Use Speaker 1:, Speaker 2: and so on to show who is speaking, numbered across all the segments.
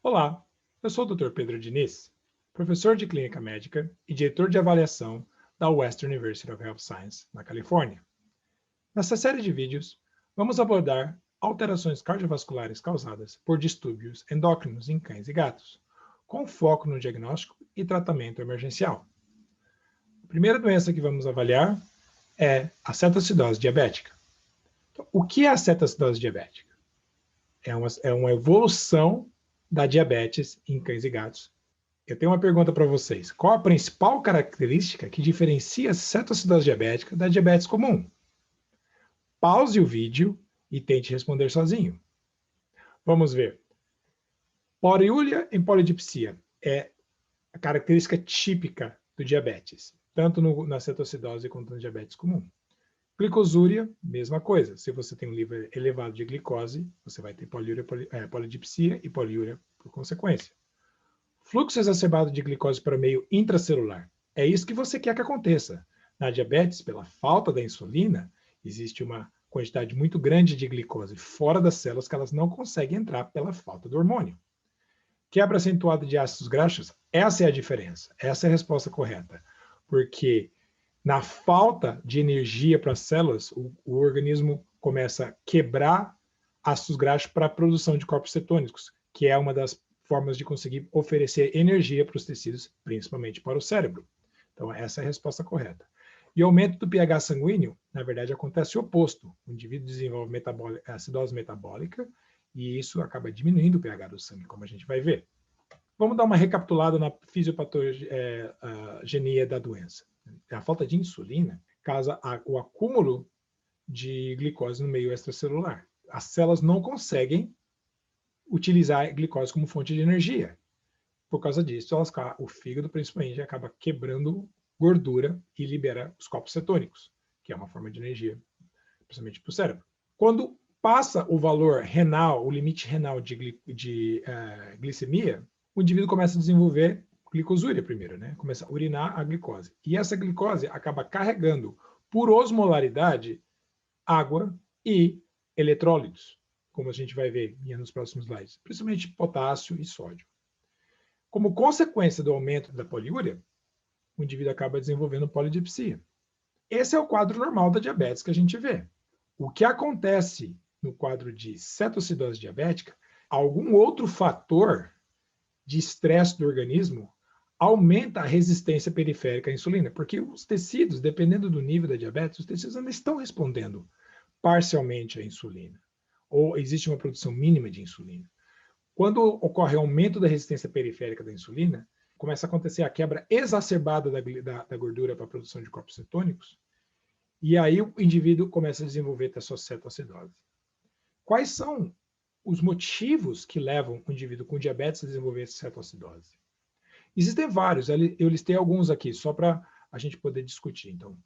Speaker 1: Olá, eu sou o Dr. Pedro Diniz, professor de clínica médica e diretor de avaliação da Western University of Health Science, na Califórnia. Nessa série de vídeos, vamos abordar alterações cardiovasculares causadas por distúrbios endócrinos em cães e gatos, com foco no diagnóstico e tratamento emergencial. A primeira doença que vamos avaliar é a cetoacidose diabética. Então, o que é a cetoacidose diabética? É uma evolução da diabetes em cães e gatos. Eu tenho uma pergunta para vocês. Qual a principal característica que diferencia a cetoacidose diabética da diabetes comum? Pause o vídeo e tente responder sozinho. Vamos ver. Poliúria em polidipsia é a característica típica do diabetes, tanto na cetoacidose quanto na diabetes comum. Glicosúria, mesma coisa. Se você tem um nível elevado de glicose, você vai ter poliúria, polidipsia e poliúria por consequência. Fluxo exacerbado de glicose para o meio intracelular. É isso que você quer que aconteça. Na diabetes, pela falta da insulina, existe uma quantidade muito grande de glicose fora das células que elas não conseguem entrar pela falta do hormônio. Quebra acentuada de ácidos graxos, essa é a diferença. Essa é a resposta correta. Porque na falta de energia para as células, o organismo começa a quebrar ácidos graxos para a produção de corpos cetônicos, que é uma das formas de conseguir oferecer energia para os tecidos, principalmente para o cérebro. Então, essa é a resposta correta. E o aumento do pH sanguíneo, na verdade, acontece o oposto. O indivíduo desenvolve acidose metabólica e isso acaba diminuindo o pH do sangue, como a gente vai ver. Vamos dar uma recapitulada na fisiopatogenia da doença. A falta de insulina causa o acúmulo de glicose no meio extracelular. As células não conseguem utilizar a glicose como fonte de energia. Por causa disso, o fígado, principalmente, acaba quebrando gordura e libera os corpos cetônicos, que é uma forma de energia, principalmente para o cérebro. Quando passa o valor renal, o limite renal de glicemia, o indivíduo começa a desenvolver glicosúria primeiro, né? Começa a urinar a glicose. E essa glicose acaba carregando, por osmolaridade, água e eletrólitos, como a gente vai ver nos próximos slides, principalmente potássio e sódio. Como consequência do aumento da poliúria, o indivíduo acaba desenvolvendo polidipsia. Esse é o quadro normal da diabetes que a gente vê. O que acontece no quadro de cetoacidose diabética, algum outro fator de estresse do organismo aumenta a resistência periférica à insulina, porque os tecidos, dependendo do nível da diabetes, os tecidos ainda estão respondendo parcialmente à insulina, ou existe uma produção mínima de insulina. Quando ocorre aumento da resistência periférica da insulina, começa a acontecer a quebra exacerbada da gordura para a produção de corpos cetônicos, e aí o indivíduo começa a desenvolver cetoacidose. Quais são os motivos que levam o indivíduo com diabetes a desenvolver cetoacidose? Existem vários, eu listei alguns aqui, só para a gente poder discutir. Então,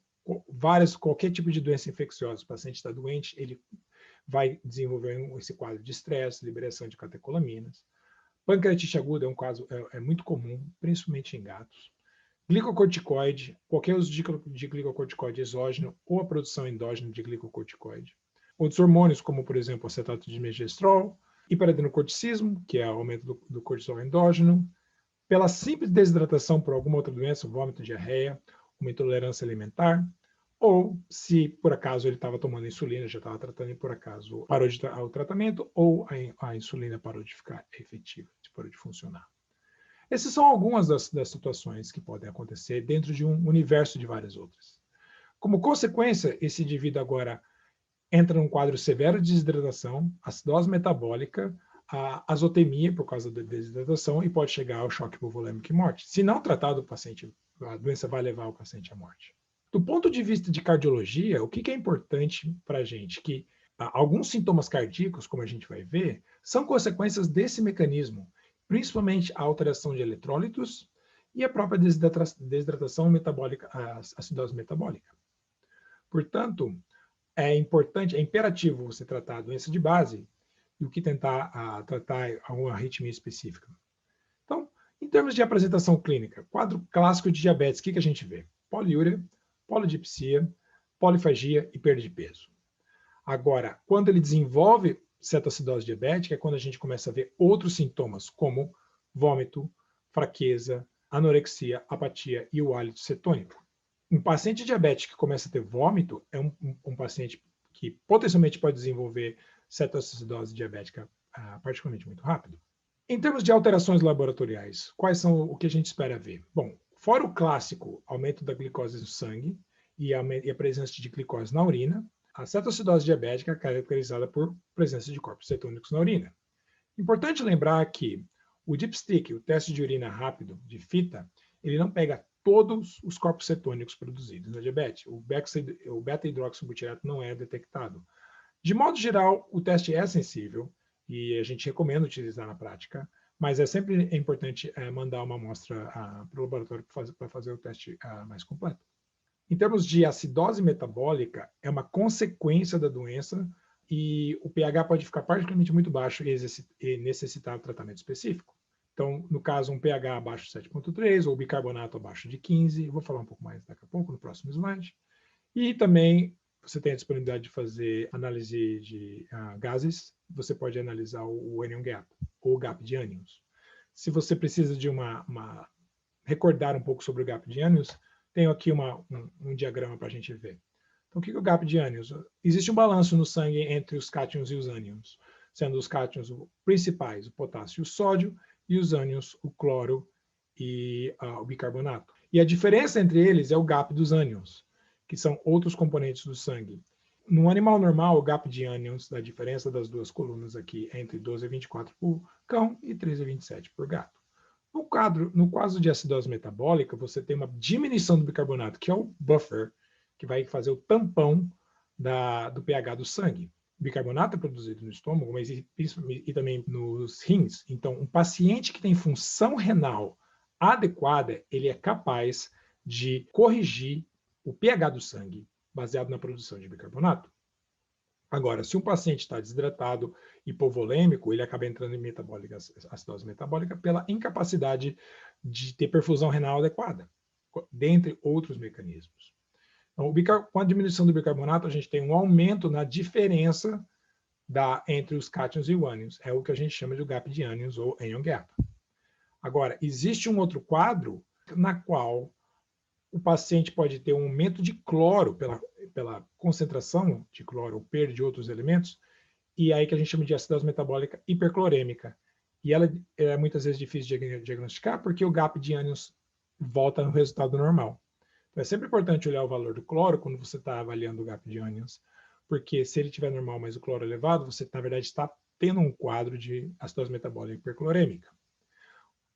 Speaker 1: qualquer tipo de doença infecciosa, o paciente está doente, ele vai desenvolver esse quadro de estresse, liberação de catecolaminas. Pancreatite aguda é um caso muito comum, principalmente em gatos. Glicocorticoide, qualquer uso de glicocorticoide exógeno ou a produção endógena de glicocorticoide. Outros hormônios, como, por exemplo, acetato de megestrol, hiperadenocorticismo, que é o aumento do cortisol endógeno, pela simples desidratação por alguma outra doença, vômito, diarreia, uma intolerância alimentar, ou se por acaso ele estava tomando insulina, já estava tratando e por acaso parou o tratamento, ou a insulina parou de ficar efetiva, parou de funcionar. Essas são algumas das situações que podem acontecer dentro de um universo de várias outras. Como consequência, esse indivíduo agora entra num quadro severo de desidratação, acidose metabólica, a azotemia por causa da desidratação e pode chegar ao choque hipovolêmico e morte. Se não tratado, a doença vai levar o paciente à morte. Do ponto de vista de cardiologia, o que é importante para a gente? Que alguns sintomas cardíacos, como a gente vai ver, são consequências desse mecanismo, principalmente a alteração de eletrólitos e a própria desidratação metabólica, a acidose metabólica. Portanto, é imperativo você tratar a doença de base do que tentar tratar alguma arritmia específica. Então, em termos de apresentação clínica, quadro clássico de diabetes, o que a gente vê? Poliúria, polidipsia, polifagia e perda de peso. Agora, quando ele desenvolve cetoacidose diabética é quando a gente começa a ver outros sintomas, como vômito, fraqueza, anorexia, apatia e o hálito cetônico. Um paciente diabético que começa a ter vômito é um paciente que potencialmente pode desenvolver cetoacidose diabética particularmente muito rápido. Em termos de alterações laboratoriais, quais são o que a gente espera ver? Bom, fora o clássico aumento da glicose no sangue e a presença de glicose na urina, a cetoacidose diabética é caracterizada por presença de corpos cetônicos na urina. Importante lembrar que o dipstick, o teste de urina rápido de fita, ele não pega todos os corpos cetônicos produzidos na diabetes. O beta-hidroxibutirato não é detectado. De modo geral, o teste é sensível e a gente recomenda utilizar na prática, mas é sempre importante mandar uma amostra para o laboratório para fazer o teste mais completo. Em termos de acidose metabólica, é uma consequência da doença e o pH pode ficar particularmente muito baixo e necessitar tratamento específico. Então, no caso, um pH abaixo de 7,3 ou bicarbonato abaixo de 15, eu vou falar um pouco mais daqui a pouco, no próximo slide. E também você tem a disponibilidade de fazer análise de gases, você pode analisar o anion gap, ou gap de ânions. Se você precisa de recordar um pouco sobre o gap de ânions, tenho aqui um diagrama para a gente ver. Então, o que é o gap de ânions? Existe um balanço no sangue entre os cátions e os ânions, sendo os cátions principais, o potássio e o sódio, e os ânions, o cloro e o bicarbonato. E a diferença entre eles é o gap dos ânions, que são outros componentes do sangue. No animal normal, o gap de ânions, a diferença das duas colunas aqui, é entre 12,24 por cão e 13,27 por gato. No caso de acidose metabólica, você tem uma diminuição do bicarbonato, que é o buffer, que vai fazer o tampão do pH do sangue. O bicarbonato é produzido no estômago, mas e também nos rins. Então, um paciente que tem função renal adequada, ele é capaz de corrigir o pH do sangue baseado na produção de bicarbonato. Agora, se um paciente está desidratado, hipovolêmico, ele acaba entrando em acidose metabólica pela incapacidade de ter perfusão renal adequada, dentre outros mecanismos. Então, com a diminuição do bicarbonato, a gente tem um aumento na diferença entre os cátions e os ânions. É o que a gente chama de gap de ânions ou anion gap. Agora, existe um outro quadro na qual o paciente pode ter um aumento de cloro pela concentração de cloro ou perda de outros elementos, e aí que a gente chama de acidose metabólica hiperclorêmica. E ela é muitas vezes difícil de diagnosticar porque o gap de ânions volta no resultado normal. Então é sempre importante olhar o valor do cloro quando você está avaliando o gap de ânions, porque se ele estiver normal, mas o cloro é elevado, você na verdade está tendo um quadro de acidose metabólica hiperclorêmica.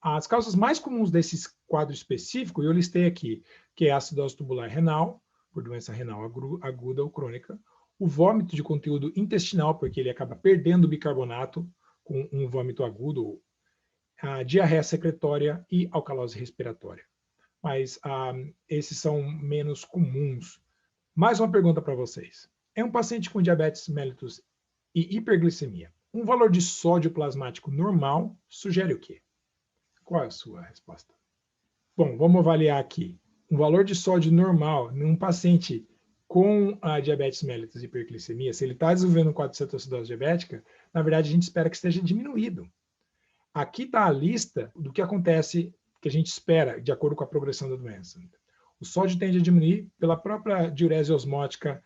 Speaker 1: As causas mais comuns desses quadros específicos, eu listei aqui, que é a acidose tubular renal, por doença renal aguda ou crônica, o vômito de conteúdo intestinal, porque ele acaba perdendo bicarbonato com um vômito agudo, a diarreia secretória e alcalose respiratória. Mas esses são menos comuns. Mais uma pergunta para vocês. É um paciente com diabetes mellitus e hiperglicemia. Um valor de sódio plasmático normal sugere o quê? Qual é a sua resposta? Bom, vamos avaliar aqui. Um valor de sódio normal num paciente com a diabetes mellitus e hiperglicemia, se ele está desenvolvendo um quadro de cetoacidose diabética, na verdade a gente espera que esteja diminuído. Aqui está a lista do que acontece, que a gente espera, de acordo com a progressão da doença. O sódio tende a diminuir pela própria diurese osmótica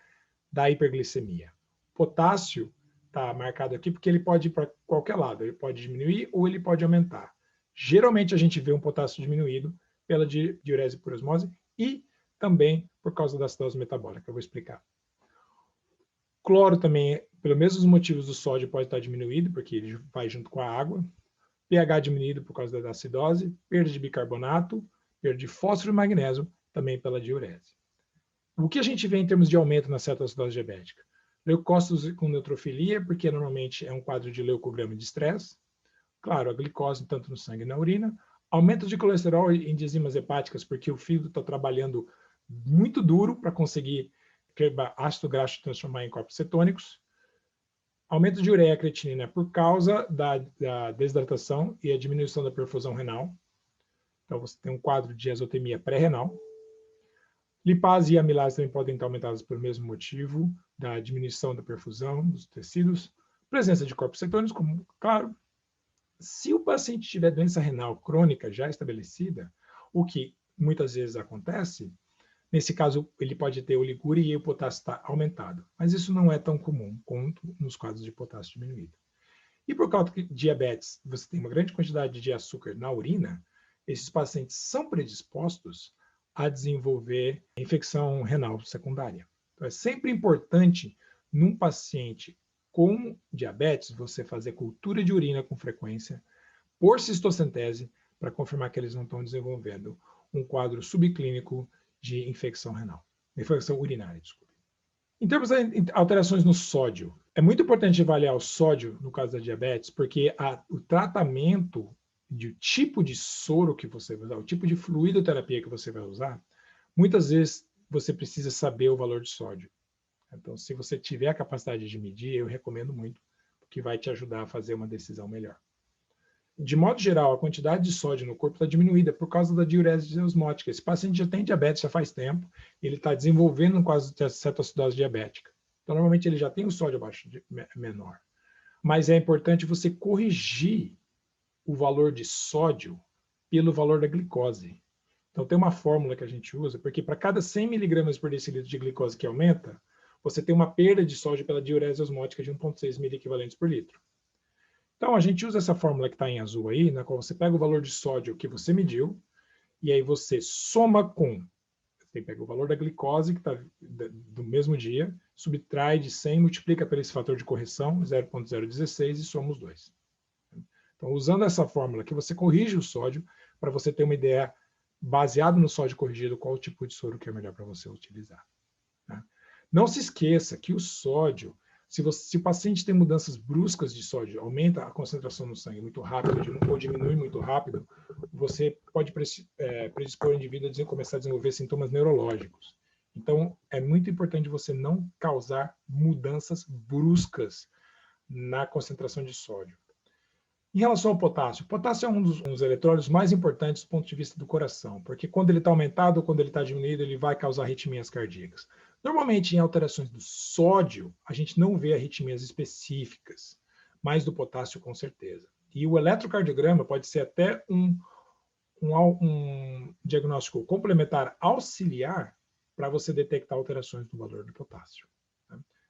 Speaker 1: da hiperglicemia. O potássio está marcado aqui porque ele pode ir para qualquer lado, ele pode diminuir ou ele pode aumentar. Geralmente a gente vê um potássio diminuído pela diurese por osmose e também por causa da acidose metabólica, eu vou explicar. Cloro também, pelos mesmos motivos do sódio, pode estar diminuído, porque ele vai junto com a água. pH diminuído por causa da acidose, perda de bicarbonato, perda de fósforo e magnésio, também pela diurese. O que a gente vê em termos de aumento na cetoacidose diabética? Leucócitos com neutrofilia, porque normalmente é um quadro de leucograma de estresse. Claro, a glicose tanto no sangue e na urina. Aumento de colesterol em enzimas hepáticas, porque o fígado está trabalhando muito duro para conseguir ácido graxo transformar em corpos cetônicos. Aumento de ureia e creatinina por causa da desidratação e a diminuição da perfusão renal. Então, você tem um quadro de azotemia pré-renal. Lipase e amilase também podem estar aumentadas pelo mesmo motivo, da diminuição da perfusão dos tecidos. Presença de corpos cetônicos, como, claro. Se o paciente tiver doença renal crônica já estabelecida, o que muitas vezes acontece, nesse caso ele pode ter oliguria e o potássio está aumentado. Mas isso não é tão comum quanto nos quadros de potássio diminuído. E por causa de diabetes, você tem uma grande quantidade de açúcar na urina, esses pacientes são predispostos a desenvolver infecção renal secundária. Então, é sempre importante, num paciente com diabetes, você fazer cultura de urina com frequência, por cistocentese, para confirmar que eles não estão desenvolvendo um quadro subclínico de infecção renal, infecção urinária, desculpe. Em termos de alterações no sódio, é muito importante avaliar o sódio no caso da diabetes, porque o tratamento do tipo de soro que você vai usar, o tipo de fluidoterapia que você vai usar, muitas vezes você precisa saber o valor de sódio. Então, se você tiver a capacidade de medir, eu recomendo muito, porque vai te ajudar a fazer uma decisão melhor. De modo geral, a quantidade de sódio no corpo está diminuída por causa da diurese osmótica. Esse paciente já tem diabetes já faz tempo, ele está desenvolvendo um quadro de cetoacidose diabética. Então, normalmente, ele já tem o sódio abaixo menor. Mas é importante você corrigir o valor de sódio pelo valor da glicose. Então, tem uma fórmula que a gente usa, porque para cada 100 miligramas por decilitro de glicose que aumenta, você tem uma perda de sódio pela diurese osmótica de 1,6 miliequivalentes por litro. Então, a gente usa essa fórmula que está em azul aí, na qual você pega o valor de sódio que você mediu, e aí você soma com, você pega o valor da glicose, que está do mesmo dia, subtrai de 100, multiplica pelo esse fator de correção, 0,016, e soma os dois. Então, usando essa fórmula que você corrige o sódio, para você ter uma ideia, baseado no sódio corrigido, qual o tipo de soro que é melhor para você utilizar. Né? Não se esqueça que o sódio, se o paciente tem mudanças bruscas de sódio, aumenta a concentração no sangue muito rápido ou diminui muito rápido, você pode predispor o indivíduo a começar a desenvolver sintomas neurológicos. Então, é muito importante você não causar mudanças bruscas na concentração de sódio. Em relação ao potássio, o potássio é um dos eletrólitos mais importantes do ponto de vista do coração, porque quando ele está aumentado ou quando ele está diminuído, ele vai causar arritmias cardíacas. Normalmente, em alterações do sódio, a gente não vê arritmias específicas, mas do potássio, com certeza. E o eletrocardiograma pode ser até um diagnóstico complementar auxiliar para você detectar alterações no valor do potássio.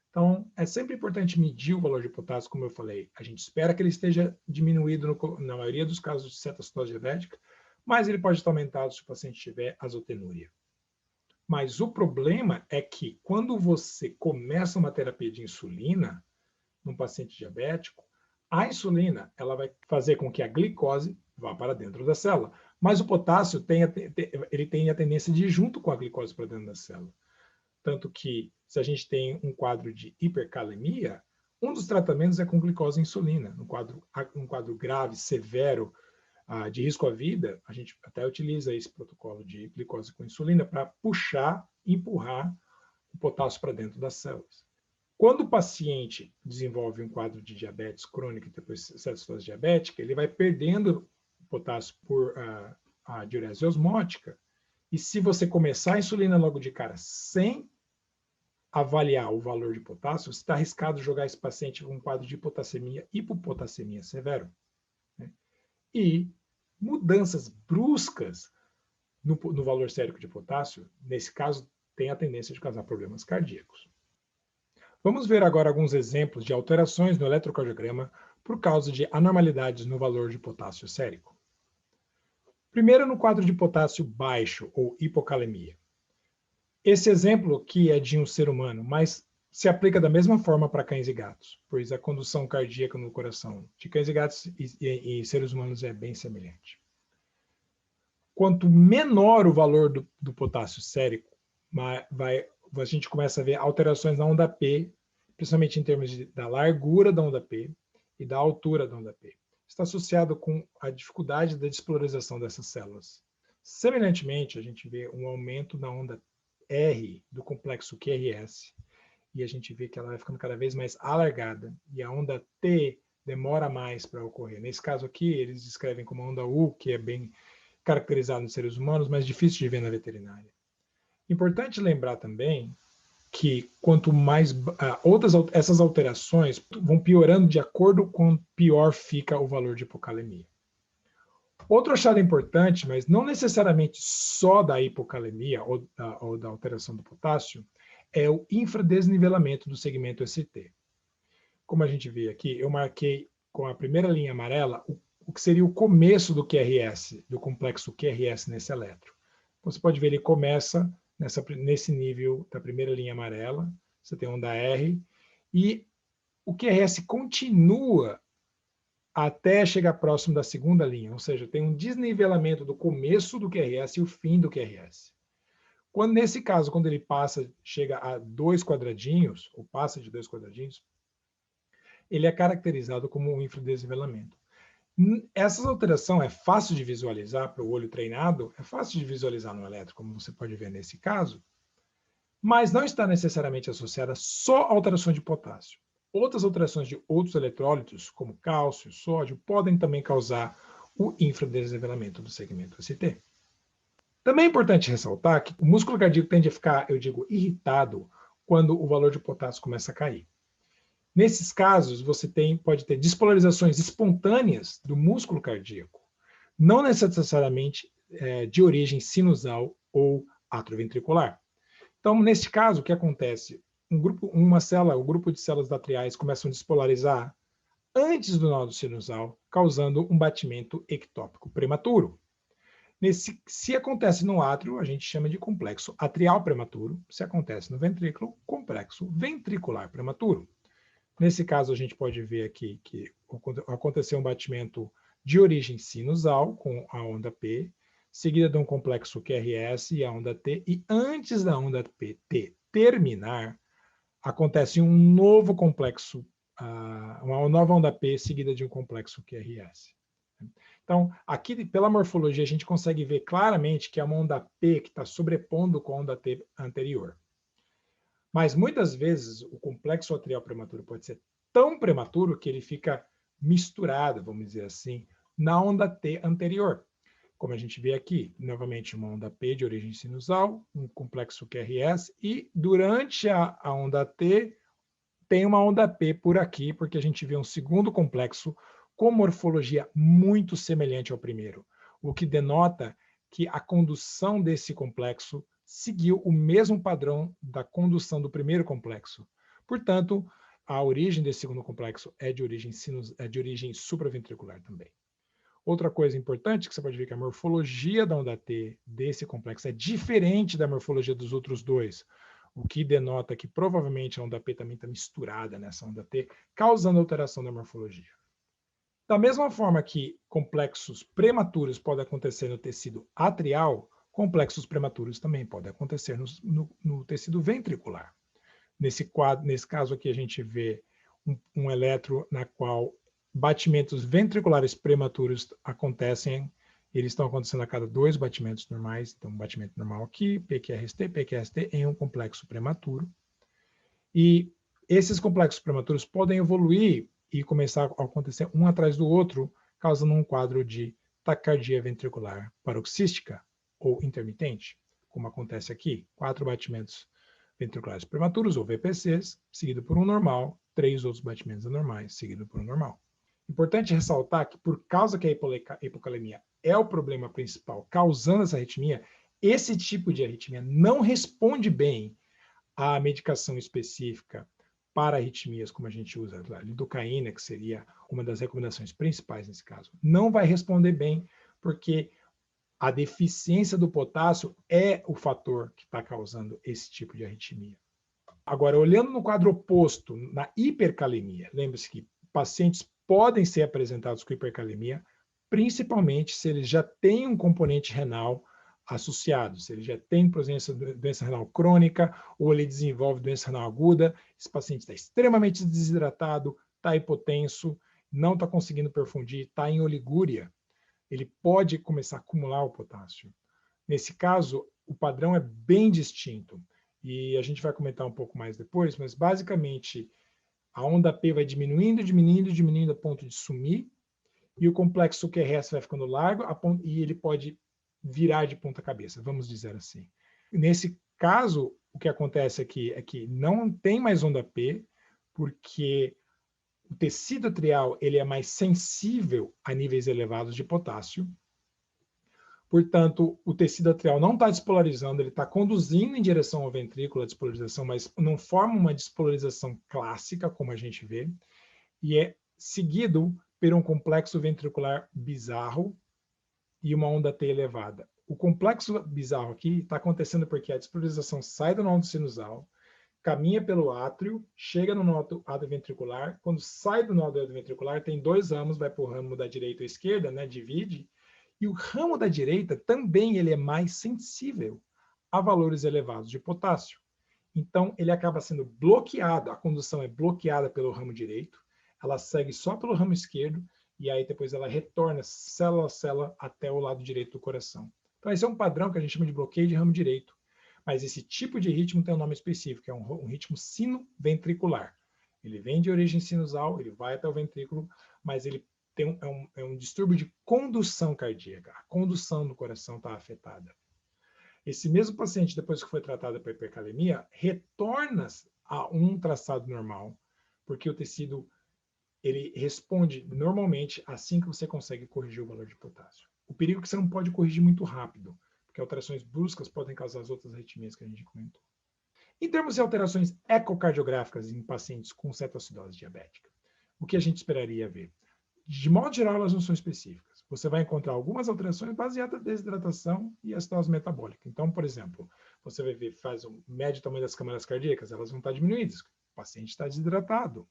Speaker 1: Então, é sempre importante medir o valor de potássio, como eu falei. A gente espera que ele esteja diminuído na maioria dos casos de cetoacidose diabética, mas ele pode estar aumentado se o paciente tiver azotenúria. Mas o problema é que quando você começa uma terapia de insulina num paciente diabético, a insulina ela vai fazer com que a glicose vá para dentro da célula. Mas o potássio ele tem a tendência de ir junto com a glicose para dentro da célula. Tanto que, se a gente tem um quadro de hipercalemia, um dos tratamentos é com glicose e insulina. Um quadro grave, severo, de risco à vida, a gente até utiliza esse protocolo de glicose com insulina para puxar, empurrar o potássio para dentro das células. Quando o paciente desenvolve um quadro de diabetes crônica e depois cetoacidose diabética, ele vai perdendo potássio por a diurese osmótica, e se você começar a insulina logo de cara sem avaliar o valor de potássio, você está arriscado jogar esse paciente com um quadro de hipotassemia, hipopotassemia severo. Né? E mudanças bruscas no valor sérico de potássio, nesse caso, tem a tendência de causar problemas cardíacos. Vamos ver agora alguns exemplos de alterações no eletrocardiograma por causa de anormalidades no valor de potássio sérico. Primeiro, no quadro de potássio baixo ou hipocalemia. Esse exemplo aqui é de um ser humano, mas se aplica da mesma forma para cães e gatos, pois a condução cardíaca no coração de cães e gatos e seres humanos é bem semelhante. Quanto menor o valor do potássio sérico, a gente começa a ver alterações na onda P, principalmente em termos da largura da onda P e da altura da onda P. Está associado com a dificuldade da despolarização dessas células. Semelhantemente, a gente vê um aumento na onda R do complexo QRS, e a gente vê que ela vai ficando cada vez mais alargada, e a onda T demora mais para ocorrer. Nesse caso aqui, eles descrevem como a onda U, que é bem caracterizada nos seres humanos, mas difícil de ver na veterinária. Importante lembrar também que quanto mais essas alterações vão piorando de acordo com pior fica o valor de hipocalemia. Outro achado importante, mas não necessariamente só da hipocalemia ou da alteração do potássio, é o infradesnivelamento do segmento ST. Como a gente vê aqui, eu marquei com a primeira linha amarela o que seria o começo do QRS, do complexo QRS nesse elétron. Você pode ver, ele começa nesse nível da primeira linha amarela, você tem onda R, e o QRS continua até chegar próximo da segunda linha, ou seja, tem um desnivelamento do começo do QRS e o fim do QRS. Nesse caso, quando ele chega a 2 quadradinhos, ou passa de 2 quadradinhos, ele é caracterizado como um infradesnivelamento. Essa alteração é fácil de visualizar para o olho treinado, é fácil de visualizar no elétron, como você pode ver nesse caso, mas não está necessariamente associada só à alteração de potássio. Outras alterações de outros eletrólitos, como cálcio e sódio, podem também causar o infradesnivelamento do segmento ST. Também é importante ressaltar que o músculo cardíaco tende a ficar, eu digo, irritado quando o valor de potássio começa a cair. Nesses casos, você pode ter despolarizações espontâneas do músculo cardíaco, não necessariamente de origem sinusal ou atrioventricular. Então, nesse caso, o que acontece? O grupo de células atriais começam a despolarizar antes do nó sinusal, causando um batimento ectópico prematuro. Se acontece no átrio, a gente chama de complexo atrial prematuro. Se acontece no ventrículo, complexo ventricular prematuro. Nesse caso, a gente pode ver aqui que aconteceu um batimento de origem sinusal, com a onda P, seguida de um complexo QRS e a onda T, e antes da onda PT terminar, acontece um novo complexo, uma nova onda P seguida de um complexo QRS. Então, aqui, pela morfologia, a gente consegue ver claramente que é uma onda P que está sobrepondo com a onda T anterior. Mas muitas vezes o complexo atrial prematuro pode ser tão prematuro que ele fica misturado, vamos dizer assim, na onda T anterior. Como a gente vê aqui, novamente uma onda P de origem sinusal, um complexo QRS, e durante a onda T tem uma onda P por aqui, porque a gente vê um segundo complexo com morfologia muito semelhante ao primeiro, o que denota que a condução desse complexo seguiu o mesmo padrão da condução do primeiro complexo. Portanto, a origem desse segundo complexo é de origem supraventricular também. Outra coisa importante que você pode ver que a morfologia da onda T desse complexo é diferente da morfologia dos outros dois, o que denota que provavelmente a onda P também está misturada nessa onda T, causando alteração da morfologia. Da mesma forma que complexos prematuros podem acontecer no tecido atrial, complexos prematuros também podem acontecer no tecido ventricular. Nesse caso aqui, a gente vê um eletro na qual batimentos ventriculares prematuros acontecem, eles estão acontecendo a cada 2 batimentos normais, então um batimento normal aqui, PQRST em um complexo prematuro. E esses complexos prematuros podem evoluir e começar a acontecer um atrás do outro, causando um quadro de taquicardia ventricular paroxística ou intermitente, como acontece aqui, 4 batimentos ventriculares prematuros, ou VPCs, seguido por um normal, 3 outros batimentos anormais, seguido por um normal. Importante ressaltar que, por causa que a hipocalemia é o problema principal causando essa arritmia, esse tipo de arritmia não responde bem à medicação específica para arritmias, como a gente usa a lidocaína, que seria uma das recomendações principais nesse caso. Não vai responder bem, porque a deficiência do potássio é o fator que está causando esse tipo de arritmia. Agora, olhando no quadro oposto, na hipercalemia, lembre-se que pacientes podem ser apresentados com hipercalemia, principalmente se eles já têm um componente renal associado, se ele já tem presença de doença renal crônica ou ele desenvolve doença renal aguda, esse paciente está extremamente desidratado, está hipotenso, não está conseguindo perfundir, está em oligúria, ele pode começar a acumular o potássio. Nesse caso, o padrão é bem distinto. E a gente vai comentar um pouco mais depois, mas basicamente a onda P vai diminuindo a ponto de sumir, e o complexo QRS vai ficando largo e ele pode virar de ponta cabeça, vamos dizer assim. Nesse caso, o que acontece aqui é que não tem mais onda P, porque o tecido atrial ele é mais sensível a níveis elevados de potássio. Portanto, o tecido atrial não está despolarizando, ele está conduzindo em direção ao ventrículo a despolarização, mas não forma uma despolarização clássica, como a gente vê, e é seguido por um complexo ventricular bizarro e uma onda T elevada. O complexo bizarro aqui está acontecendo porque a despolarização sai do nódulo sinusal, caminha pelo átrio, chega no nódulo ventricular, quando sai do nódulo ventricular, tem 2 ramos, vai para o ramo da direita ou esquerda, né, divide, e o ramo da direita também ele é mais sensível a valores elevados de potássio. Então, ele acaba sendo bloqueado, a condução é bloqueada pelo ramo direito, ela segue só pelo ramo esquerdo, e aí depois ela retorna célula a célula até o lado direito do coração. Então, esse é um padrão que a gente chama de bloqueio de ramo direito. Mas esse tipo de ritmo tem um nome específico, é um ritmo sino-ventricular. Ele vem de origem sinusal, ele vai até o ventrículo, mas ele tem um distúrbio de condução cardíaca. A condução do coração está afetada. Esse mesmo paciente, depois que foi tratado para hipercalemia, retorna a um traçado normal, porque o tecido ele responde normalmente assim que você consegue corrigir o valor de potássio. O perigo é que você não pode corrigir muito rápido, porque alterações bruscas podem causar as outras arritmias que a gente comentou. Em termos de alterações ecocardiográficas em pacientes com cetoacidose diabética, o que a gente esperaria ver? De modo geral, elas não são específicas. Você vai encontrar algumas alterações baseadas na desidratação e acidose metabólica. Então, por exemplo, você vai ver, faz um médio tamanho das câmaras cardíacas, elas vão estar diminuídas. O paciente está desidratado.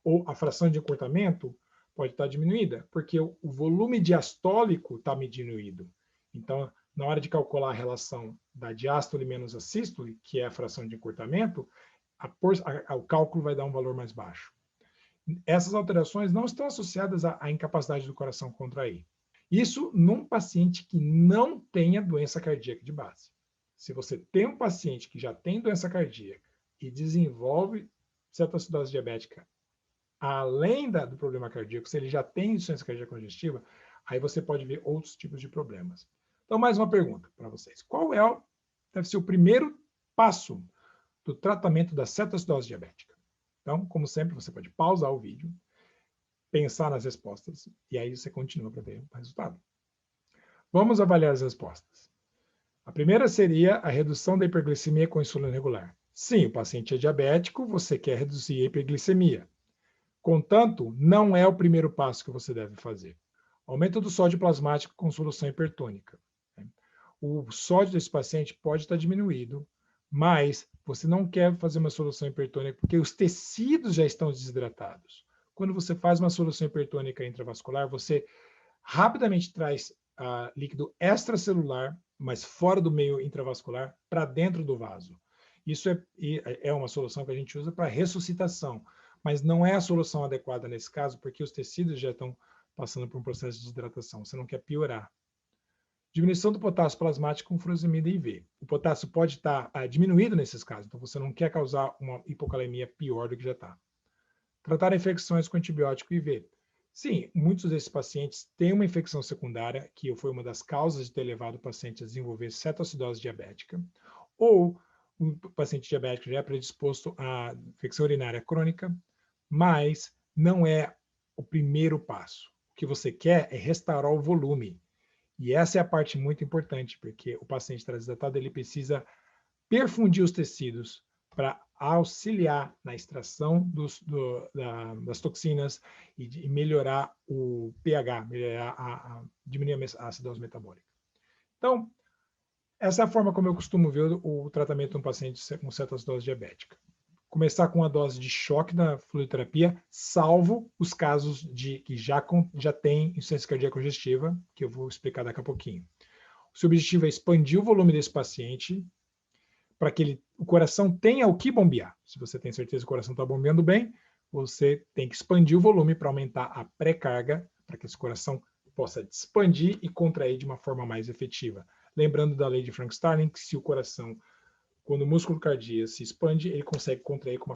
Speaker 1: Ou a fração de encurtamento pode estar diminuída, porque o volume diastólico está diminuído. Então, na hora de calcular a relação da diástole menos a sístole, que é a fração de encurtamento, o cálculo vai dar um valor mais baixo. Essas alterações não estão associadas à incapacidade do coração contrair. Isso num paciente que não tenha doença cardíaca de base. Se você tem um paciente que já tem doença cardíaca e desenvolve cetoacidose diabética além do problema cardíaco, se ele já tem insuficiência cardíaca congestiva, aí você pode ver outros tipos de problemas. Então, mais uma pergunta para vocês. Deve ser o primeiro passo do tratamento da cetoacidose diabética? Então, como sempre, você pode pausar o vídeo, pensar nas respostas, e aí você continua para ver o resultado. Vamos avaliar as respostas. A primeira seria a redução da hiperglicemia com insulina regular. Sim, o paciente é diabético, você quer reduzir a hiperglicemia. Contanto, não é o primeiro passo que você deve fazer. Aumento do sódio plasmático com solução hipertônica. O sódio desse paciente pode estar diminuído, mas você não quer fazer uma solução hipertônica porque os tecidos já estão desidratados. Quando você faz uma solução hipertônica intravascular, você rapidamente traz líquido extracelular, mas fora do meio intravascular, para dentro do vaso. Isso é uma solução que a gente usa para ressuscitação, mas não é a solução adequada nesse caso, porque os tecidos já estão passando por um processo de desidratação. Você não quer piorar. Diminuição do potássio plasmático com furosemida IV. O potássio pode estar diminuído nesses casos, então você não quer causar uma hipocalemia pior do que já está. Tratar infecções com antibiótico IV. Sim, muitos desses pacientes têm uma infecção secundária, que foi uma das causas de ter levado o paciente a desenvolver cetoacidose diabética, ou o paciente diabético já é predisposto à infecção urinária crônica, mas não é o primeiro passo. O que você quer é restaurar o volume. E essa é a parte muito importante, porque o paciente desidratado ele precisa perfundir os tecidos para auxiliar na extração das toxinas e melhorar o pH, diminuir a acidose metabólica. Então, essa é a forma como eu costumo ver o tratamento de um paciente com cetoacidose diabética. Começar com uma dose de choque na fluidoterapia, salvo os casos que já tem insuficiência cardíaca congestiva, que eu vou explicar daqui a pouquinho. O seu objetivo é expandir o volume desse paciente para que o coração tenha o que bombear. Se você tem certeza que o coração está bombeando bem, você tem que expandir o volume para aumentar a pré-carga, para que esse coração possa expandir e contrair de uma forma mais efetiva. Lembrando da lei de Frank-Starling, que se o coração, quando o músculo cardíaco se expande, ele consegue contrair com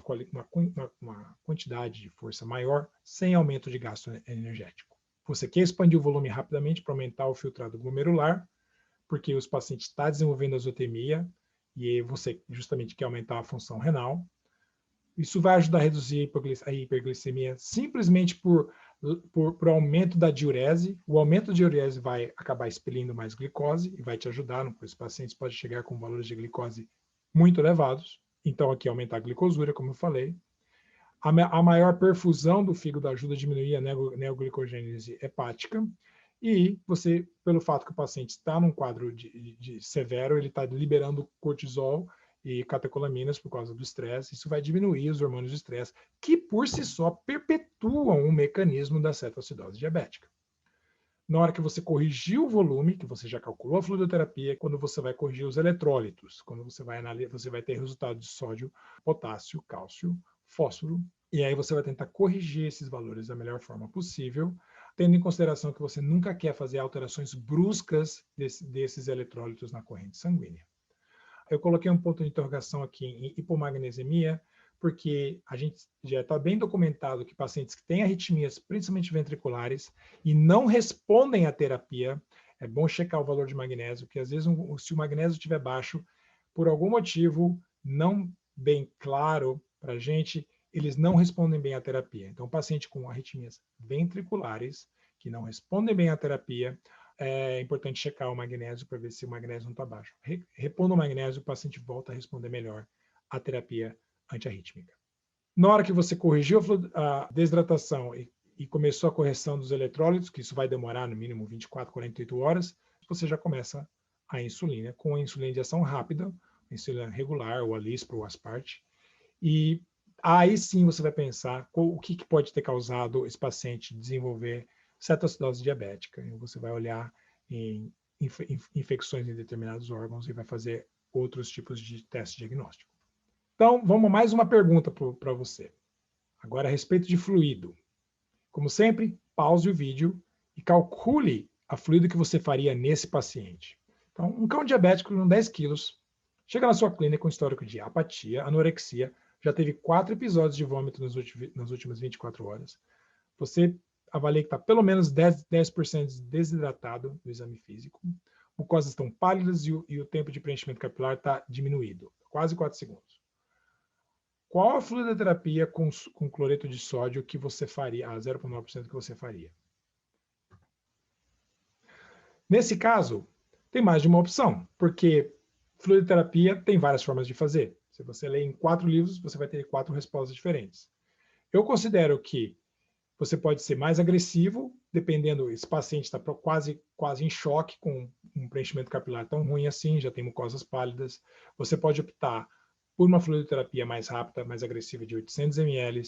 Speaker 1: uma quantidade de força maior, sem aumento de gasto energético. Você quer expandir o volume rapidamente para aumentar o filtrado glomerular, porque os pacientes estão desenvolvendo azotemia, e você justamente quer aumentar a função renal. Isso vai ajudar a reduzir a hiperglicemia simplesmente por aumento da diurese. O aumento da diurese vai acabar expelindo mais glicose e vai te ajudar. Os pacientes podem chegar com valores de glicose muito elevados. Então, aqui aumentar a glicosúria, como eu falei. A maior perfusão do fígado ajuda a diminuir a neoglicogênese hepática. E você, pelo fato que o paciente está num quadro de severo, ele está liberando cortisol e catecolaminas por causa do estresse. Isso vai diminuir os hormônios de estresse, que por si só perpetuam o mecanismo da cetoacidose diabética. Na hora que você corrigir o volume, que você já calculou a fluidoterapia, quando você vai corrigir os eletrólitos, quando você vai ter resultado de sódio, potássio, cálcio, fósforo, e aí você vai tentar corrigir esses valores da melhor forma possível, tendo em consideração que você nunca quer fazer alterações bruscas desses eletrólitos na corrente sanguínea. Eu coloquei um ponto de interrogação aqui em hipomagnesemia, porque a gente já está bem documentado que pacientes que têm arritmias, principalmente ventriculares, e não respondem à terapia, é bom checar o valor de magnésio, porque às vezes se o magnésio estiver baixo, por algum motivo não bem claro para a gente, eles não respondem bem à terapia. Então, paciente com arritmias ventriculares, que não respondem bem à terapia, é importante checar o magnésio para ver se o magnésio não está baixo. Repondo o magnésio, o paciente volta a responder melhor à terapia antiarrítmica. Na hora que você corrigiu a desidratação e começou a correção dos eletrólitos, que isso vai demorar no mínimo 24, 48 horas, você já começa a insulina, com a insulina de ação rápida, a insulina regular, ou a Lispro, ou Aspart, e aí sim você vai pensar o que pode ter causado esse paciente desenvolver cetoacidose diabética. E você vai olhar em infecções em determinados órgãos e vai fazer outros tipos de teste diagnóstico. Então, vamos mais uma pergunta para você. Agora, a respeito de fluido. Como sempre, pause o vídeo e calcule a fluido que você faria nesse paciente. Então, um cão diabético com 10 quilos chega na sua clínica com histórico de apatia, anorexia, já teve 4 episódios de vômito nas últimas 24 horas. Você avalia que está pelo menos 10% desidratado no exame físico. Mucosas estão pálidas e o tempo de preenchimento capilar está diminuído, quase 4 segundos. Qual a fluidoterapia com cloreto de sódio que você faria, a 0,9% que você faria? Nesse caso, tem mais de uma opção, porque fluidoterapia tem várias formas de fazer. Se você ler em 4 livros, você vai ter 4 respostas diferentes. Eu considero que você pode ser mais agressivo, dependendo, esse paciente está quase em choque com um preenchimento capilar tão ruim assim, já tem mucosas pálidas. Você pode optar por uma fluidoterapia mais rápida, mais agressiva, de 800 ml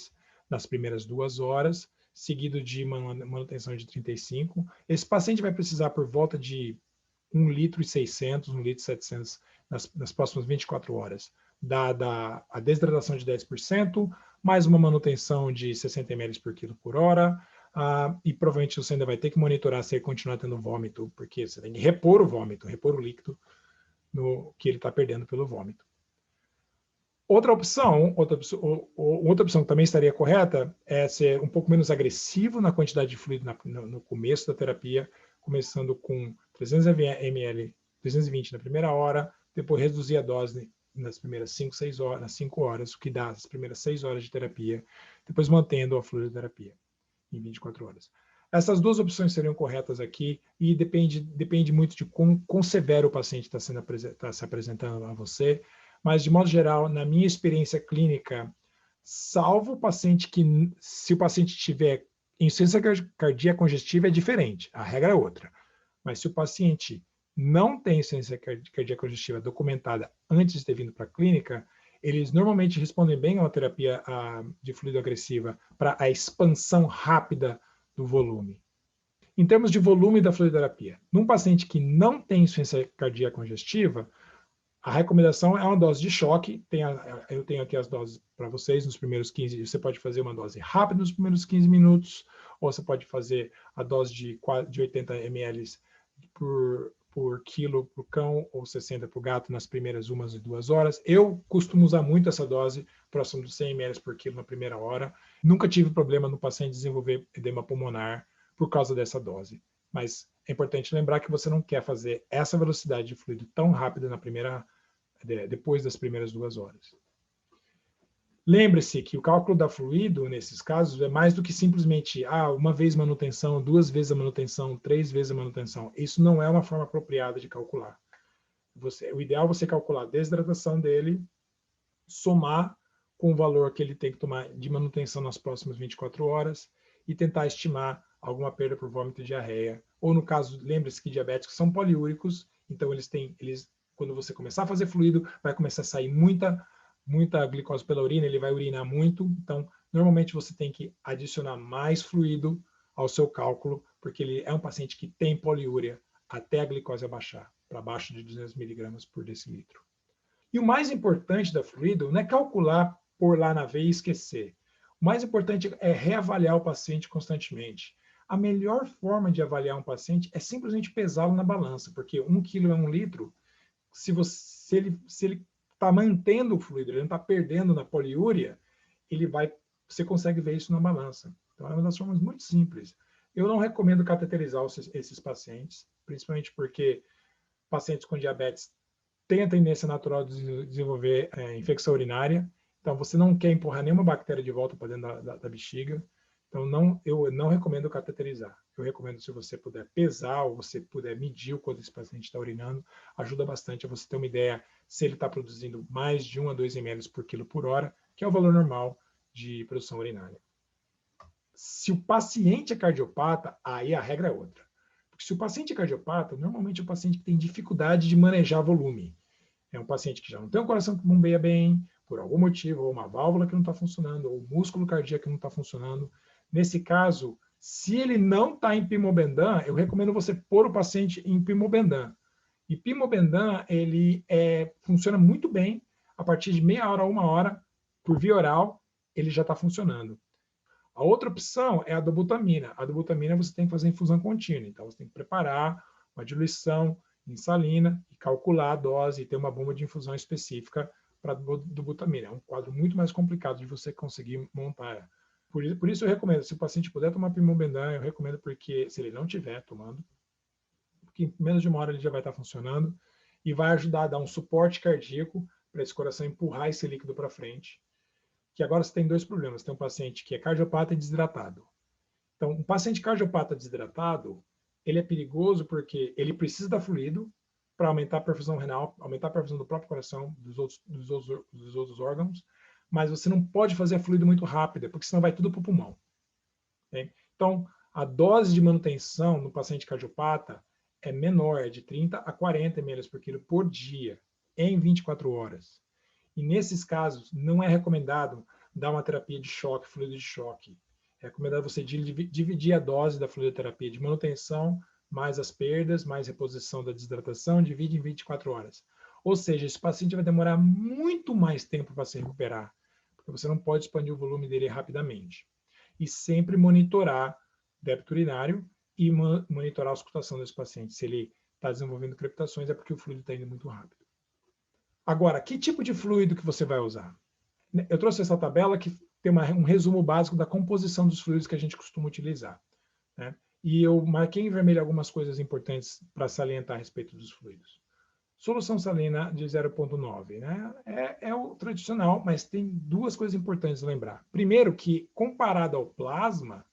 Speaker 1: nas primeiras 2 horas, seguido de manutenção de 35. Esse paciente vai precisar por volta de 1,6 litro, 1,7 litro nas próximas 24 horas, dada a desidratação de 10%, mais uma manutenção de 60 ml por quilo por hora, e provavelmente você ainda vai ter que monitorar se ele continuar tendo vômito, porque você tem que repor o vômito, repor o líquido que ele está perdendo pelo vômito. Outra opção que também estaria correta é ser um pouco menos agressivo na quantidade de fluido no começo da terapia, começando com 300 ml, 320 na primeira hora, depois reduzir a dose nas primeiras 5 horas, o que dá as primeiras 6 horas de terapia, depois mantendo a fluidoterapia em 24 horas. Essas 2 opções seriam corretas aqui e depende muito de quão severo o paciente está se apresentando a você. Mas, de modo geral, na minha experiência clínica, salvo o paciente se o paciente tiver insuficiência cardíaca congestiva, é diferente, a regra é outra. Mas se o paciente não tem insuficiência cardíaca congestiva documentada antes de ter vindo para a clínica, eles normalmente respondem bem a uma terapia de fluido agressiva para a expansão rápida do volume. Em termos de volume da fluidoterapia, num paciente que não tem insuficiência cardíaca congestiva, a recomendação é uma dose de choque. Eu tenho aqui as doses para vocês nos primeiros 15 dias. Você pode fazer uma dose rápida nos primeiros 15 minutos, ou você pode fazer a dose de 80 ml por quilo para o cão, ou 60 para o gato nas primeiras 1 e 2 horas. Eu costumo usar muito essa dose, próximo de 100 ml por quilo na primeira hora. Nunca tive problema no paciente desenvolver edema pulmonar por causa dessa dose. Mas é importante lembrar que você não quer fazer essa velocidade de fluido tão rápida na primeira depois das primeiras 2 horas. Lembre-se que o cálculo da fluido, nesses casos, é mais do que simplesmente uma vez manutenção, 2 vezes a manutenção, 3 vezes a manutenção. Isso não é uma forma apropriada de calcular. O ideal é você calcular a desidratação dele, somar com o valor que ele tem que tomar de manutenção nas próximas 24 horas e tentar estimar alguma perda por vômito e diarreia. Ou no caso, lembre-se que diabéticos são poliúricos, então quando você começar a fazer fluido, vai começar a sair muita glicose pela urina, ele vai urinar muito, então normalmente você tem que adicionar mais fluido ao seu cálculo, porque ele é um paciente que tem poliúria até a glicose abaixar, para abaixo de 200 miligramas por decilitro. E o mais importante da fluido não é calcular, pôr lá na veia e esquecer. O mais importante é reavaliar o paciente constantemente. A melhor forma de avaliar um paciente é simplesmente pesá-lo na balança, porque 1 quilo é 1 litro. Se ele está mantendo o fluido, ele não está perdendo na poliúria, você consegue ver isso na balança. Então, é uma das formas muito simples. Eu não recomendo cateterizar esses pacientes, principalmente porque pacientes com diabetes têm a tendência natural de desenvolver infecção urinária. Então, você não quer empurrar nenhuma bactéria de volta para dentro da bexiga. Então, eu não recomendo cateterizar. Eu recomendo, se você puder pesar ou você puder medir o quanto esse paciente está urinando, ajuda bastante a você ter uma ideia se ele está produzindo mais de 1 a 2 ml por quilo por hora, que é o valor normal de produção urinária. Se o paciente é cardiopata, aí a regra é outra. Porque se o paciente é cardiopata, normalmente é um paciente que tem dificuldade de manejar volume. É um paciente que já não tem um coração que bombeia bem, por algum motivo, ou uma válvula que não está funcionando, ou músculo cardíaco que não está funcionando. Nesse caso, se ele não está em Pimobendan, eu recomendo você pôr o paciente em Pimobendan. E Pimobendan, ele funciona muito bem, a partir de meia hora a 1 hora, por via oral, ele já está funcionando. A outra opção é a dobutamina. A dobutamina você tem que fazer infusão contínua, então você tem que preparar uma diluição em salina e calcular a dose e ter uma bomba de infusão específica para a dobutamina. É um quadro muito mais complicado de você conseguir montar. Por isso eu recomendo, se o paciente puder tomar Pimobendan, eu recomendo, porque se ele não estiver tomando, porque em menos de 1 hora ele já vai estar funcionando e vai ajudar a dar um suporte cardíaco para esse coração empurrar esse líquido para frente. Que agora você tem 2 problemas. Tem um paciente que é cardiopata e desidratado. Então, um paciente cardiopata desidratado, ele é perigoso porque ele precisa dar fluido para aumentar a perfusão renal, aumentar a perfusão do próprio coração, dos outros órgãos, mas você não pode fazer a fluido muito rápida, porque senão vai tudo para o pulmão. Okay? Então, a dose de manutenção no paciente cardiopata é menor, é de 30 a 40 ml por quilo por dia, em 24 horas. E nesses casos, não é recomendado dar uma terapia de choque, fluido de choque. É recomendado você dividir a dose da fluidoterapia de manutenção, mais as perdas, mais reposição da desidratação, divide em 24 horas. Ou seja, esse paciente vai demorar muito mais tempo para se recuperar, porque você não pode expandir o volume dele rapidamente. E sempre monitorar débito urinário e monitorar a auscultação desse paciente. Se ele está desenvolvendo crepitações, é porque o fluido está indo muito rápido. Agora, que tipo de fluido que você vai usar? Eu trouxe essa tabela que tem um resumo básico da composição dos fluidos que a gente costuma utilizar, né? E eu marquei em vermelho algumas coisas importantes para salientar a respeito dos fluidos. Solução salina de 0,9, né? É o tradicional, mas tem 2 coisas importantes a lembrar. Primeiro, que comparado ao plasma,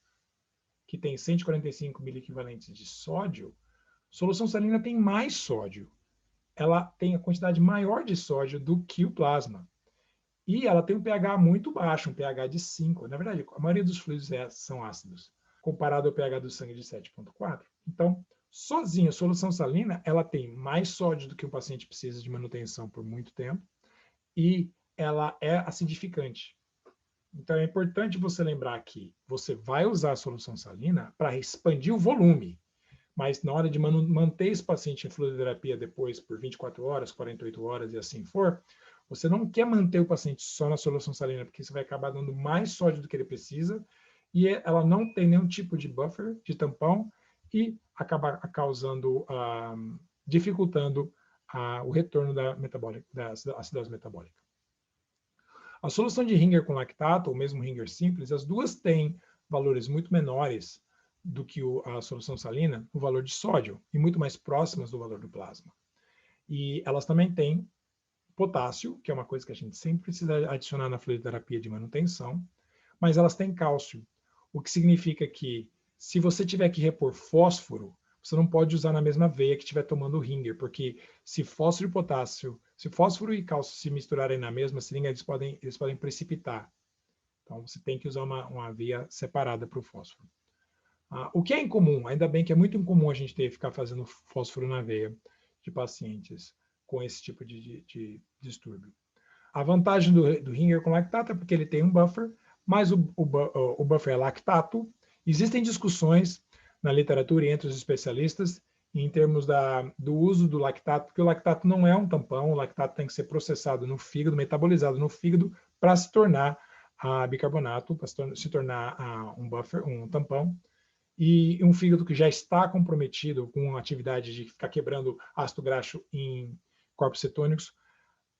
Speaker 1: que tem 145 miliequivalentes de sódio, solução salina tem mais sódio. Ela tem a quantidade maior de sódio do que o plasma. E ela tem um pH muito baixo, um pH de 5. Na verdade, a maioria dos fluidos são ácidos, comparado ao pH do sangue de 7,4. Então, sozinha, a solução salina, ela tem mais sódio do que o paciente precisa de manutenção por muito tempo e ela é acidificante. Então, é importante você lembrar que você vai usar a solução salina para expandir o volume, mas na hora de manter esse paciente em fluidoterapia depois por 24 horas, 48 horas e assim for, você não quer manter o paciente só na solução salina, porque você vai acabar dando mais sódio do que ele precisa, e ela não tem nenhum tipo de buffer, de tampão, e acaba causando, dificultando o retorno da acidose metabólica. A solução de Ringer com lactato, ou mesmo Ringer simples, as duas têm valores muito menores do que a solução salina, o valor de sódio, e muito mais próximas do valor do plasma. E elas também têm potássio, que é uma coisa que a gente sempre precisa adicionar na fluidoterapia de manutenção, mas elas têm cálcio, o que significa que se você tiver que repor fósforo, você não pode usar na mesma veia que estiver tomando o Ringer, porque se fósforo e potássio, se fósforo e cálcio se misturarem na mesma seringa, eles podem precipitar. Então, você tem que usar uma veia separada para o fósforo. O que é incomum, ainda bem que é muito incomum a gente ficar fazendo fósforo na veia de pacientes com esse tipo de distúrbio. A vantagem do Ringer com lactato é porque ele tem um buffer, mas o buffer é lactato. Existem discussões na literatura e entre os especialistas em termos do uso do lactato, porque o lactato não é um tampão, o lactato tem que ser processado no fígado, metabolizado no fígado, para se tornar bicarbonato, para se tornar um buffer, um tampão. E um fígado que já está comprometido com a atividade de ficar quebrando ácido graxo em corpos cetônicos,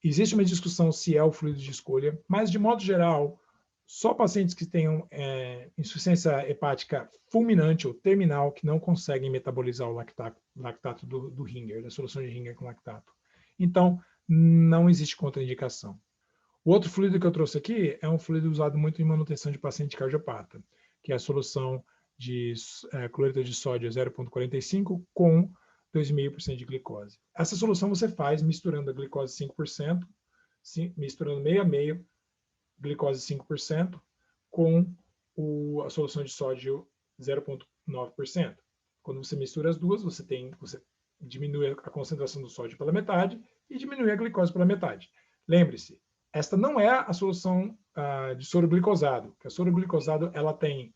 Speaker 1: existe uma discussão se é o fluido de escolha, mas de modo geral, só pacientes que tenham insuficiência hepática fulminante ou terminal que não conseguem metabolizar o lactato do Ringer, da solução de Ringer com lactato. Então, não existe contraindicação. O outro fluido que eu trouxe aqui é um fluido usado muito em manutenção de paciente cardiopata, que é a solução de cloreto de sódio 0,45 com 2,5% de glicose. Essa solução você faz misturando a glicose 5%, misturando meio a meio, glicose 5%, com a solução de sódio 0,9%. Quando você mistura as duas, você diminui a concentração do sódio pela metade e diminui a glicose pela metade. Lembre-se, esta não é a solução de soro glicosado, porque a soro glicosado ela tem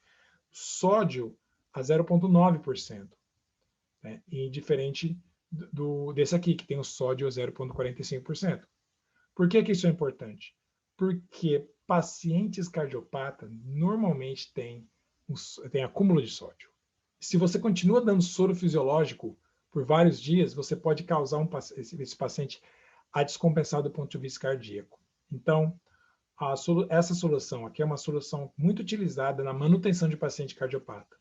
Speaker 1: sódio a 0,9%, né? E diferente desse aqui, que tem o sódio a 0,45%. Por que isso é importante? Porque pacientes cardiopatas normalmente têm acúmulo de sódio. Se você continua dando soro fisiológico por vários dias, você pode causar esse paciente a descompensar do ponto de vista cardíaco. Então, essa solução aqui é uma solução muito utilizada na manutenção de paciente cardiopata.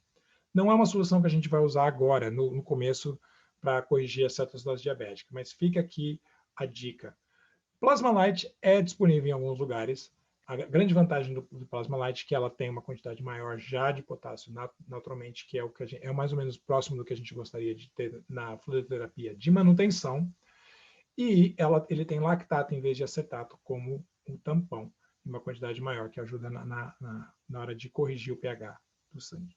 Speaker 1: Não é uma solução que a gente vai usar agora, no começo, para corrigir a cetoacidose diabética, mas fica aqui a dica. Plasma Light é disponível em alguns lugares. A grande vantagem do Plasma Light é que ela tem uma quantidade maior já de potássio, naturalmente, que é o que é mais ou menos próximo do que a gente gostaria de ter na fluidoterapia de manutenção. E ele tem lactato em vez de acetato como um tampão, em uma quantidade maior, que ajuda na hora de corrigir o pH do sangue.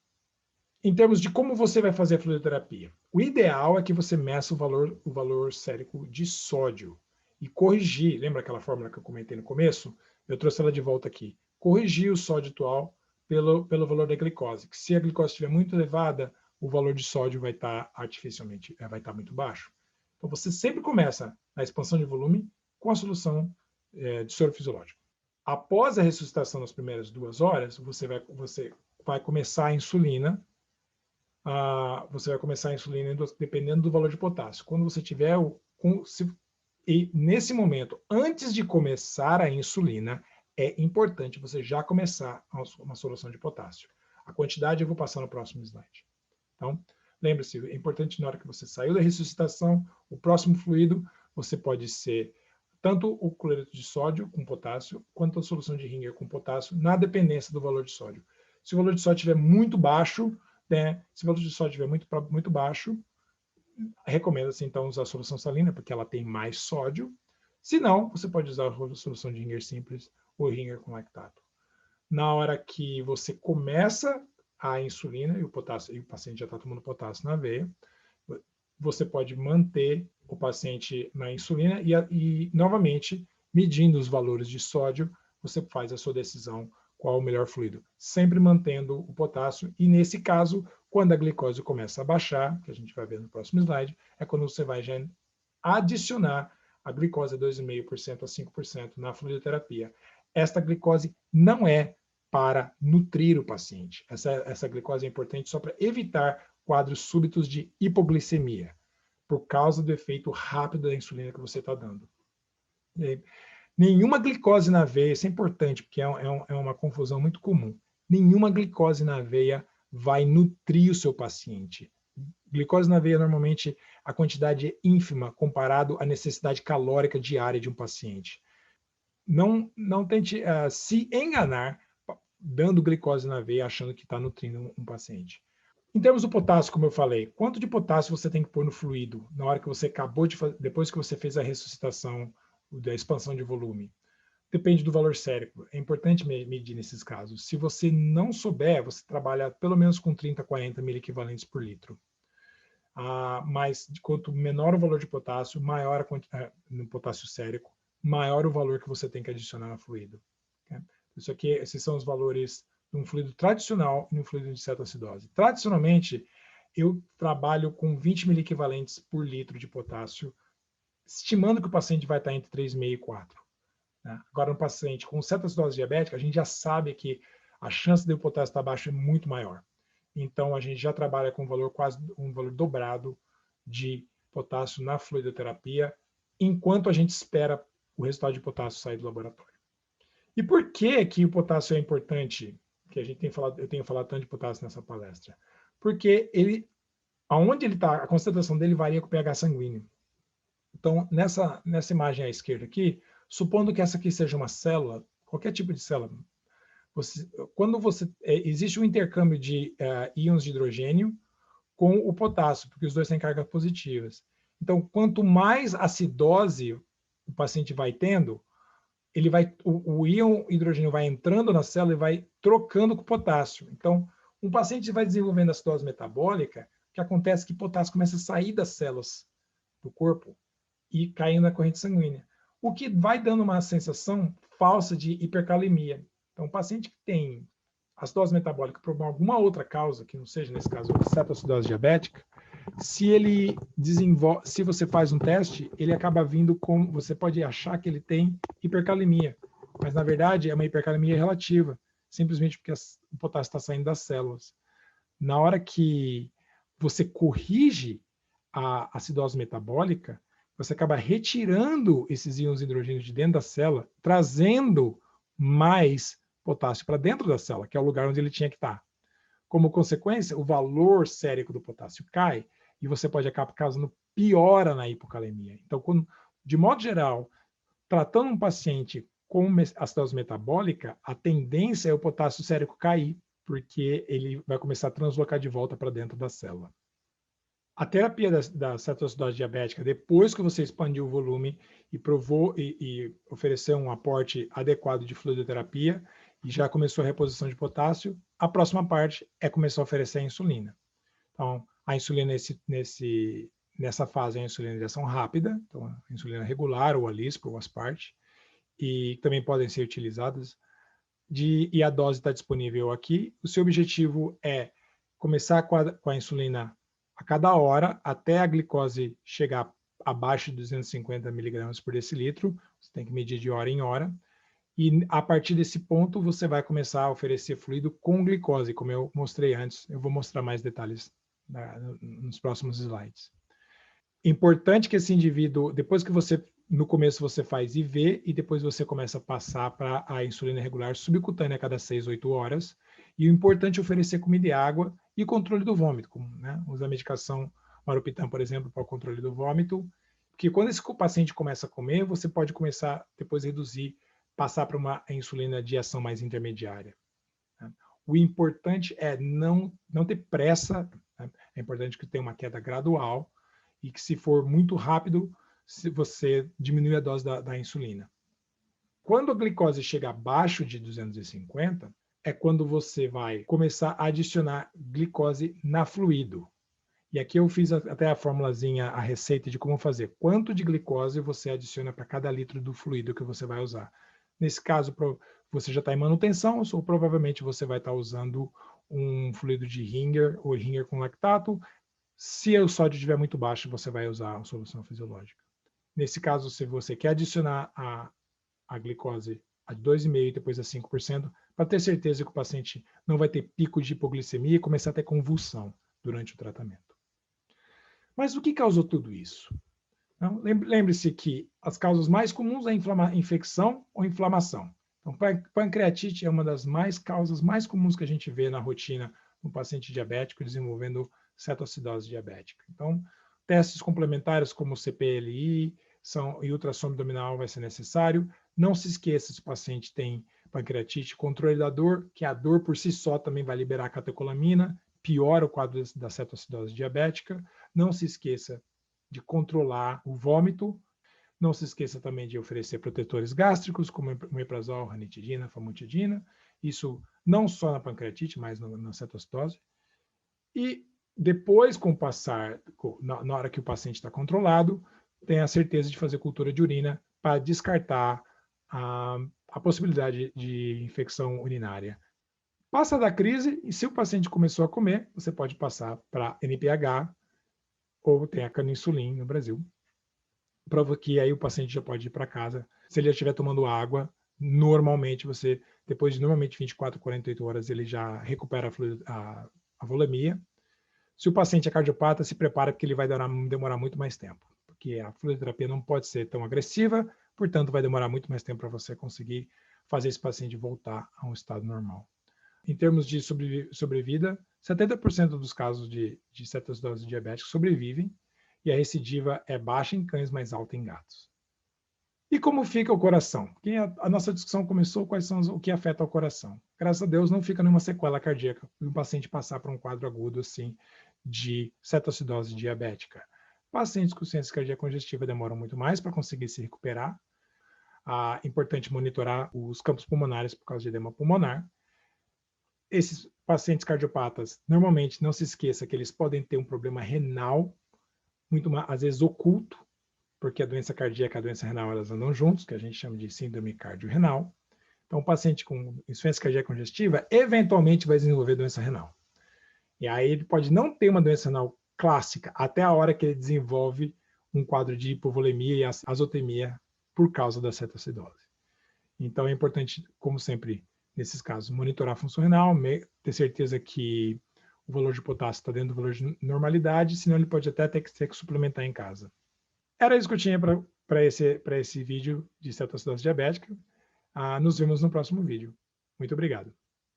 Speaker 1: Em termos de como você vai fazer a fluidoterapia, o ideal é que você meça o valor sérico de sódio e corrigir, lembra aquela fórmula que eu comentei no começo? Eu trouxe ela de volta aqui. Corrigir o sódio atual pelo valor da glicose, que se a glicose estiver muito elevada, o valor de sódio vai estar artificialmente, vai estar muito baixo. Então você sempre começa na expansão de volume com a solução de soro fisiológico. Após a ressuscitação nas primeiras 2 horas, você vai começar a insulina. Você vai começar a insulina dependendo do valor de potássio. Quando você tiver e nesse momento, antes de começar a insulina, é importante você já começar uma solução de potássio. A quantidade eu vou passar no próximo slide. Então, lembre-se, é importante na hora que você saiu da ressuscitação, o próximo fluido, você pode ser tanto o cloreto de sódio com potássio, quanto a solução de Ringer com potássio, na dependência do valor de sódio. Se o valor de sódio estiver muito baixo, né, se o valor de sódio estiver muito baixo, recomenda-se então usar a solução salina, porque ela tem mais sódio. Se não, você pode usar a solução de Ringer simples ou Ringer com lactato. Na hora que você começa a insulina e o paciente já está tomando potássio na veia, você pode manter o paciente na insulina e novamente, medindo os valores de sódio, você faz a sua decisão qual o melhor fluido, sempre mantendo o potássio, e nesse caso, quando a glicose começa a baixar, que a gente vai ver no próximo slide, é quando você vai já adicionar a glicose a 2,5% a 5% na fluidoterapia. Esta glicose não é para nutrir o paciente. Essa glicose é importante só para evitar quadros súbitos de hipoglicemia, por causa do efeito rápido da insulina que você está dando. Nenhuma glicose na veia, isso é importante, porque é uma confusão muito comum. Nenhuma glicose na veia vai nutrir o seu paciente. Glicose na veia, normalmente, a quantidade é ínfima comparado à necessidade calórica diária de um paciente. Não tente se enganar dando glicose na veia, achando que está nutrindo um paciente. Em termos do potássio, como eu falei, quanto de potássio você tem que pôr no fluido na hora que você acabou de fazer, depois que você fez a ressuscitação, da expansão de volume? Depende do valor sérico. É importante medir nesses casos. Se você não souber, você trabalha pelo menos com 30, 40 miliequivalentes por litro. Mas quanto menor o valor de potássio, maior no potássio sérico, maior o valor que você tem que adicionar no fluido. Esses são os valores de um fluido tradicional e um fluido de cetoacidose. Tradicionalmente, eu trabalho com 20 miliequivalentes por litro de potássio, estimando que o paciente vai estar entre 3,5 e 4. Agora, um paciente com cetoacidose diabética, a gente já sabe que a chance de o potássio estar baixo é muito maior. Então, a gente já trabalha com um valor dobrado de potássio na fluidoterapia, enquanto a gente espera o resultado de potássio sair do laboratório. E por que o potássio é importante? Que eu tenho falado tanto de potássio nessa palestra. Porque aonde ele está, a concentração dele varia com o pH sanguíneo. Então, nessa imagem à esquerda aqui, supondo que essa aqui seja uma célula, qualquer tipo de célula, existe um intercâmbio de íons de hidrogênio com o potássio, porque os dois têm cargas positivas. Então, quanto mais acidose o paciente vai tendo, o íon hidrogênio vai entrando na célula e vai trocando com o potássio. Então, um paciente vai desenvolvendo acidose metabólica, o que acontece é que o potássio começa a sair das células do corpo e caindo na corrente sanguínea, o que vai dando uma sensação falsa de hipercalemia. Então, o paciente que tem acidose metabólica por alguma outra causa, que não seja, nesse caso, cetoacidose diabética, se você faz um teste, ele acaba vindo com, você pode achar que ele tem hipercalemia, mas na verdade é uma hipercalemia relativa, simplesmente porque o potássio está saindo das células. Na hora que você corrige a acidose metabólica, você acaba retirando esses íons hidrogênio de dentro da célula, trazendo mais potássio para dentro da célula, que é o lugar onde ele tinha que estar. Como consequência, o valor sérico do potássio cai e você pode acabar causando piora na hipocalemia. Então, de modo geral, tratando um paciente com acidose metabólica, a tendência é o potássio sérico cair, porque ele vai começar a translocar de volta para dentro da célula. A terapia da cetoacidose diabética, depois que você expandiu o volume e provou e ofereceu um aporte adequado de fluidoterapia e já começou a reposição de potássio, a próxima parte é começar a oferecer a insulina. Então, a insulina nessa fase é a insulina de ação rápida, então a insulina regular, ou a Lispro, ou Aspart, e também podem ser utilizadas, e a dose está disponível aqui. O seu objetivo é começar com a insulina a cada hora, até a glicose chegar abaixo de 250 miligramas por decilitro, você tem que medir de hora em hora, e a partir desse ponto você vai começar a oferecer fluido com glicose, como eu mostrei antes. Eu vou mostrar mais detalhes nos próximos slides. Importante que esse indivíduo, depois que no começo você faz IV, e depois você começa a passar para a insulina regular subcutânea a cada 6, 8 horas, e o importante é oferecer comida e água e controle do vômito, como usar medicação Maropitam, por exemplo, para o controle do vômito, porque quando esse paciente começa a comer, você pode começar depois a reduzir, passar para uma insulina de ação mais intermediária. O importante é não ter pressa, é importante que tenha uma queda gradual e que, se for muito rápido, você diminui a dose da insulina. Quando a glicose chega abaixo de 250, é quando você vai começar a adicionar glicose na fluido. E aqui eu fiz até a formulazinha, a receita de como fazer. Quanto de glicose você adiciona para cada litro do fluido que você vai usar. Nesse caso, você já está em manutenção, ou provavelmente você vai estar usando um fluido de Ringer, ou Ringer com lactato. Se o sódio estiver muito baixo, você vai usar a solução fisiológica. Nesse caso, se você quer adicionar a glicose a 2,5% e depois a 5%, para ter certeza que o paciente não vai ter pico de hipoglicemia e começar a ter convulsão durante o tratamento. Mas o que causou tudo isso? Lembre-se que as causas mais comuns é infecção ou inflamação. Então, pancreatite é uma das causas mais comuns que a gente vê na rotina no paciente diabético desenvolvendo cetoacidose diabética. Então, Testes complementares como CPLI e ultrassom abdominal vai ser necessário. Não se esqueça, se o paciente tem pancreatite, controle da dor, que a dor por si só também vai liberar catecolamina, piora o quadro da cetoacidose diabética. Não se esqueça de controlar o vômito. Não se esqueça também de oferecer protetores gástricos, como omeprazol, ranitidina, famotidina. Isso não só na pancreatite, mas na cetoacidose. E depois, com o passar, na hora que o paciente está controlado, tenha a certeza de fazer cultura de urina para descartar a possibilidade de infecção urinária. Passa da crise e se o paciente começou a comer, você pode passar para NPH ou tem a caninsulin no Brasil. Prova que aí o paciente já pode ir para casa. Se ele já estiver tomando água, normalmente depois de 24, 48 horas, ele já recupera a volemia. Se o paciente é cardiopata, se prepara porque ele vai demorar muito mais tempo, porque a fluidoterapia não pode ser tão agressiva, portanto, vai demorar muito mais tempo para você conseguir fazer esse paciente voltar a um estado normal. Em termos de sobrevida, 70% dos casos de cetoacidose diabética sobrevivem e a recidiva é baixa em cães, mas alta em gatos. E como fica o coração? A nossa discussão começou quais são o que afeta o coração. Graças a Deus não fica nenhuma sequela cardíaca e o paciente passar por um quadro agudo assim de cetoacidose diabética. Pacientes com ciência cardíaca congestiva demoram muito mais para conseguir se recuperar. É importante monitorar os campos pulmonares por causa de edema pulmonar. Esses pacientes cardiopatas, normalmente, não se esqueça que eles podem ter um problema renal, às vezes oculto, porque a doença cardíaca e a doença renal elas andam juntos, que a gente chama de síndrome cardiorrenal. Então, o paciente com insuficiência cardíaca congestiva eventualmente vai desenvolver doença renal. E aí ele pode não ter uma doença renal clássica até a hora que ele desenvolve um quadro de hipovolemia e azotemia por causa da cetoacidose. Então, é importante, como sempre, nesses casos, monitorar a função renal, ter certeza que o valor de potássio está dentro do valor de normalidade, senão ele pode até ter que suplementar em casa. Era isso que eu tinha para esse vídeo de cetoacidose diabética. Nos vemos no próximo vídeo. Muito obrigado.